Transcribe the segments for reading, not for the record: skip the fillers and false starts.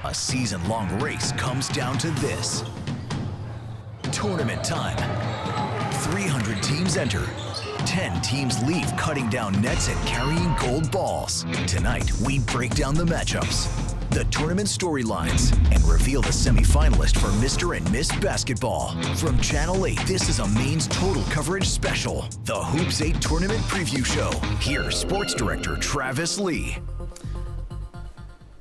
A season-long race comes down to this. Tournament time. 300 teams enter. 10 teams leave cutting down nets and carrying gold balls. Tonight, we break down the matchups, the tournament storylines, and reveal the semifinalist for Mr. and Miss Basketball. From Channel 8, this is a Maine's Total Coverage Special, the Hoops 8 Tournament Preview Show. Here's Sports Director Travis Lee.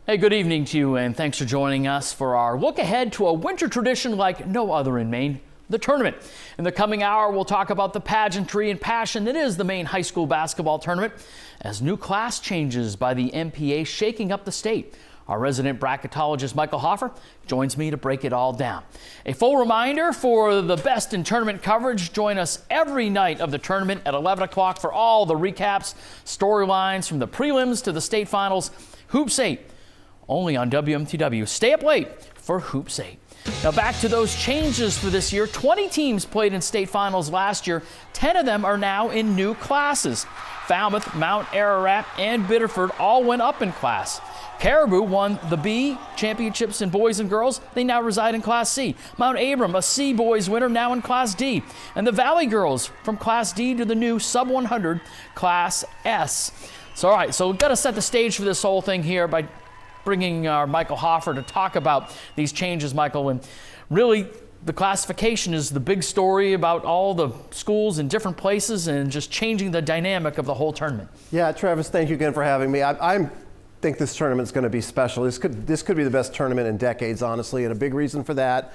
Hey, good evening to you, and thanks for joining us for our look ahead to a winter tradition like no other in Maine, the tournament. In the coming hour, we'll talk about the pageantry and passion that is the Maine High School Basketball Tournament as new class changes by the MPA shaking up the state. Our resident bracketologist Michael Hoffer joins me to break it all down. A full reminder for the best in tournament coverage, join us every night of the tournament at 11 o'clock for all the recaps, storylines from the prelims to the state finals. Hoops 8, only on WMTW. Stay up late for Hoops 8. Now back to those changes for this year. 20 teams played in state finals last year. 10 of them are now in new classes. Falmouth, Mount Ararat, and Biddeford all went up in class. Caribou won the B championships in boys and girls. They now reside in Class C. Mount Abram, a C boys winner, now in Class D. And the Valley girls from Class D to the new sub 100 Class S. So all right, so we've got to set the stage for this whole thing here by bringing our Michael Hoffer to talk about these changes, Michael. And really, the classification is the big story about all the schools in different places and just changing the dynamic of the whole tournament. Yeah, Travis, thank you again for having me. I think this tournament's going to be special. This could be the best tournament in decades, honestly, and a big reason for that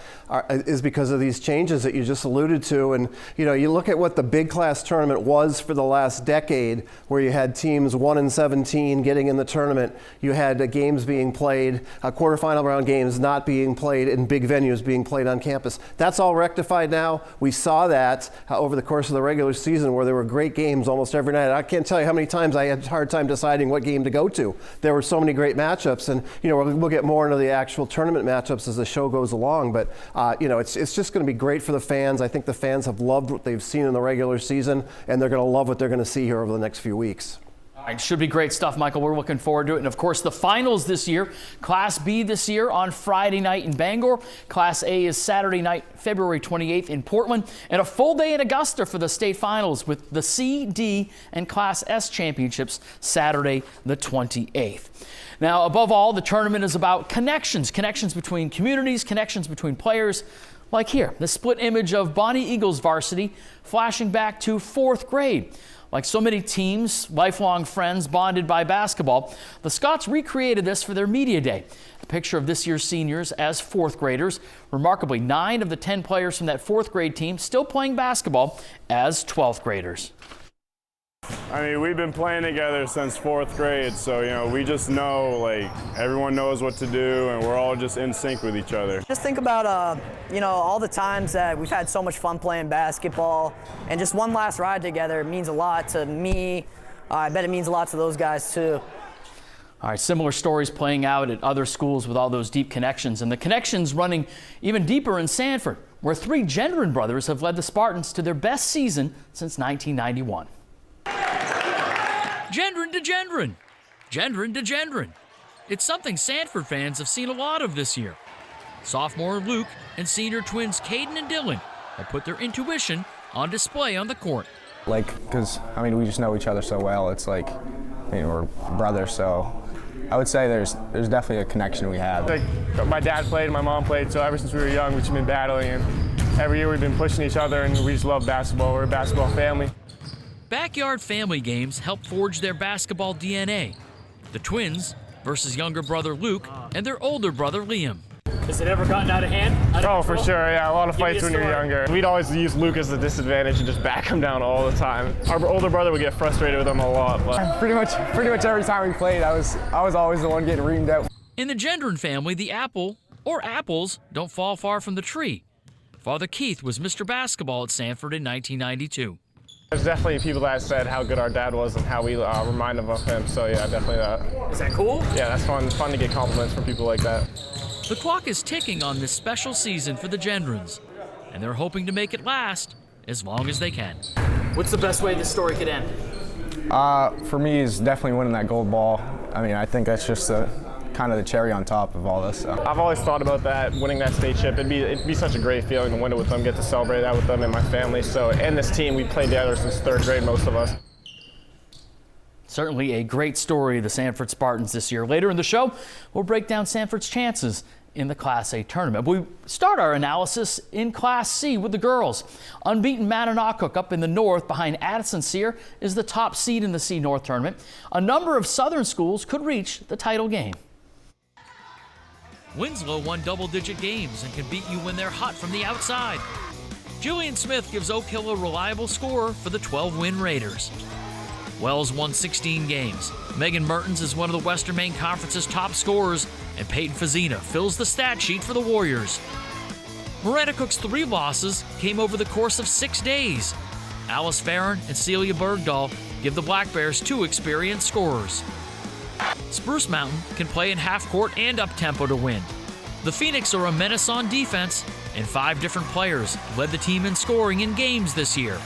is because of these changes that you just alluded to. And you know, you look at what the big class tournament was for the last decade, where you had teams 1 and 17 getting in the tournament. You had games being played, quarterfinal round games not being played in big venues, being played on campus. That's all rectified now. We saw that over the course of the regular season, where there were great games almost every night. I can't tell you how many times I had a hard time deciding what game to go to. There were so many great matchups, and you know, we'll get more into the actual tournament matchups as the show goes along, but you know, it's just going to be great for the fans. I think the fans have loved what they've seen in the regular season, and they're going to love what they're going to see here over the next few weeks. It should be great stuff, Michael. We're looking forward to it. And of course, the finals this year, Class B this year on Friday night in Bangor. Class A is Saturday night, February 28th in Portland. And a full day in Augusta for the state finals with the C, D, and Class S championships Saturday the 28th. Now, above all, the tournament is about connections between communities, connections between players. Like here, the split image of Bonnie Eagles varsity flashing back to 4th grade. Like so many teams, lifelong friends bonded by basketball, the Scots recreated this for their media day. A picture of this year's seniors as 4th graders. Remarkably, 9 of the 10 players from that 4th grade team still playing basketball as 12th graders. I mean, we've been playing together since 4th grade, so, you know, we just know, like, everyone knows what to do, and we're all just in sync with each other. Just think about, you know, all the times that we've had so much fun playing basketball, and just one last ride together means a lot to me. I bet it means a lot to those guys, too. All right, similar stories playing out at other schools with all those deep connections, and the connections running even deeper in Sanford, where 3 Gendron brothers have led the Spartans to their best season since 1991. Gendron to Gendron. Gendron to Gendron. It's something Sanford fans have seen a lot of this year. Sophomore Luke and senior twins Caden and Dylan have put their intuition on display on the court. Like, because, I mean, we just know each other so well. It's like, I mean, we're brothers, so I would say there's definitely a connection we have. Like, my dad played, my mom played, so ever since we were young, we've just been battling, and every year we've been pushing each other, and we just love basketball. We're a basketball family. Backyard family games help forge their basketball DNA. The twins versus younger brother Luke and their older brother Liam. Has it ever gotten out of hand? Oh, for sure, yeah. A lot of fights when you're younger. We'd always use Luke as a disadvantage and just back him down all the time. Our older brother would get frustrated with him a lot. But Pretty much every time we played, I was always the one getting reamed out. In the Gendron family, the apple, or apples, don't fall far from the tree. Father Keith was Mr. Basketball at Sanford in 1992. There's definitely people that said how good our dad was and how we remind them of him. So yeah, definitely that. Is that cool? Yeah, that's fun. Fun to get compliments from people like that. The clock is ticking on this special season for the Gendrons, and they're hoping to make it last as long as they can. What's the best way this story could end? For me, is definitely winning that gold ball. I mean, I think that's just kind of the cherry on top of all this. So. I've always thought about that, winning that state chip. It'd be such a great feeling to win it with them, get to celebrate that with them and my family. So, and this team, we played together since 3rd grade, most of us. Certainly a great story of the Sanford Spartans this year. Later in the show, we'll break down Sanford's chances in the Class A tournament. We start our analysis in Class C with the girls. Unbeaten Mananoquoc up in the north behind Addison Sear is the top seed in the C North tournament. A number of southern schools could reach the title game. Winslow won double-digit games and can beat you when they're hot from the outside. Julian Smith gives Oak Hill a reliable score for the 12-win Raiders. Wells won 16 games. Megan Mertens is one of the Western Maine Conference's top scorers, and Peyton Fazina fills the stat sheet for the Warriors. Maranacook's 3 losses came over the course of 6 days. Alice Farron and Celia Bergdahl give the Black Bears 2 experienced scorers. Spruce Mountain can play in half court and up-tempo to win. The Phoenix are a menace on defense, and 5 different players led the team in scoring in games this year.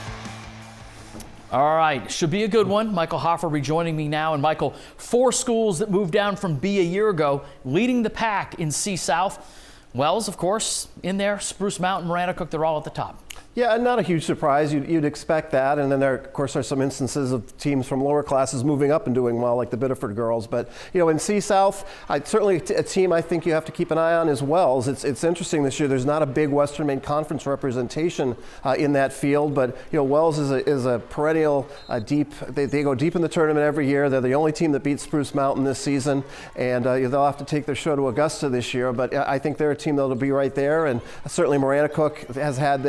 All right, should be a good one. Michael Hoffer rejoining me now. And Michael, 4 schools that moved down from B a year ago, leading the pack in C South. Wells, of course, in there. Spruce Mountain, Maranacook, they're all at the top. Yeah, not a huge surprise. You'd expect that. And then there, of course, are some instances of teams from lower classes moving up and doing well, like the Biddeford girls. But, you know, in C South, certainly a team I think you have to keep an eye on is Wells. It's interesting this year. There's not a big Western Maine Conference representation in that field. But, you know, Wells is a perennial deep. They go deep in the tournament every year. They're the only team that beat Spruce Mountain this season. And they'll have to take their show to Augusta this year. But I think they're a team that'll be right there. And certainly Maranacook has had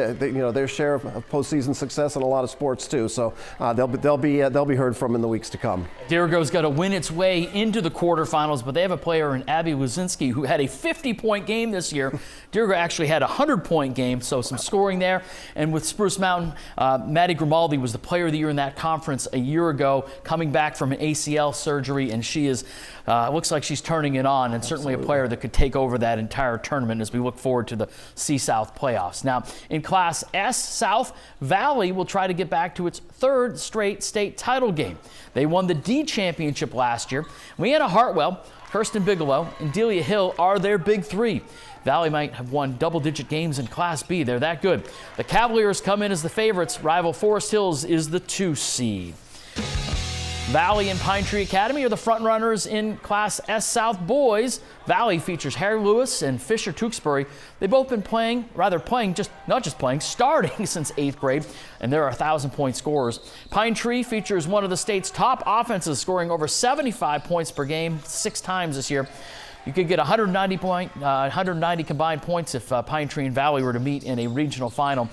their share of postseason success in a lot of sports too, so they'll be heard from in the weeks to come. Dirigo's got to win its way into the quarterfinals, but they have a player in Abby Wazinski who had a 50-point game this year. Dirigo actually had a 100-point game, so some scoring there. And with Spruce Mountain, Maddie Grimaldi was the player of the year in that conference a year ago, coming back from an ACL surgery, and she is looks like she's turning it on, and certainly a player that could take over that entire tournament as we look forward to the C South playoffs. Now, in Class S South, Valley will try to get back to its 3rd straight state title game. They won the D championship last year. Leanna Hartwell, Kirsten Bigelow, and Delia Hill are their big 3. Valley might have won double-digit games in Class B. They're that good. The Cavaliers come in as the favorites. Rival Forest Hills is the 2 seed. Valley and Pine Tree Academy are the front runners in Class S South boys. Valley features Harry Lewis and Fisher Tewksbury. They've both been starting since 8th grade, and there are 1,000-point scorers. Pine Tree features one of the state's top offenses, scoring over 75 points per game 6 times this year. You could get 190 combined points if Pine Tree and Valley were to meet in a regional final.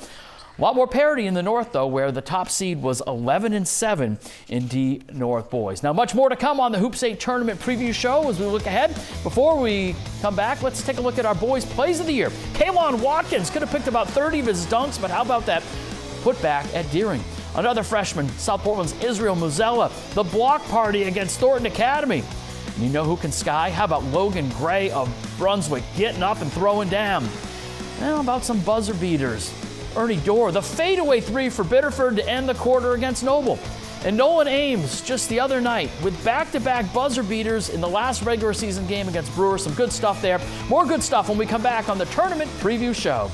A lot more parity in the North, though, where the top seed was 11-7 in D North boys. Now, much more to come on the Hoops 8 tournament preview show as we look ahead. Before we come back, let's take a look at our boys' plays of the year. Kaylon Watkins could have picked about 30 of his dunks, but how about that put back at Deering? Another freshman, South Portland's Israel Muzella, the block party against Thornton Academy. And you know who can sky? How about Logan Gray of Brunswick getting up and throwing down? How about some buzzer beaters? Ernie Dorr, the fadeaway 3 for Biddeford to end the quarter against Noble. And Nolan Ames just the other night with back-to-back buzzer beaters in the last regular season game against Brewers. Some good stuff there. More good stuff when we come back on the tournament preview show.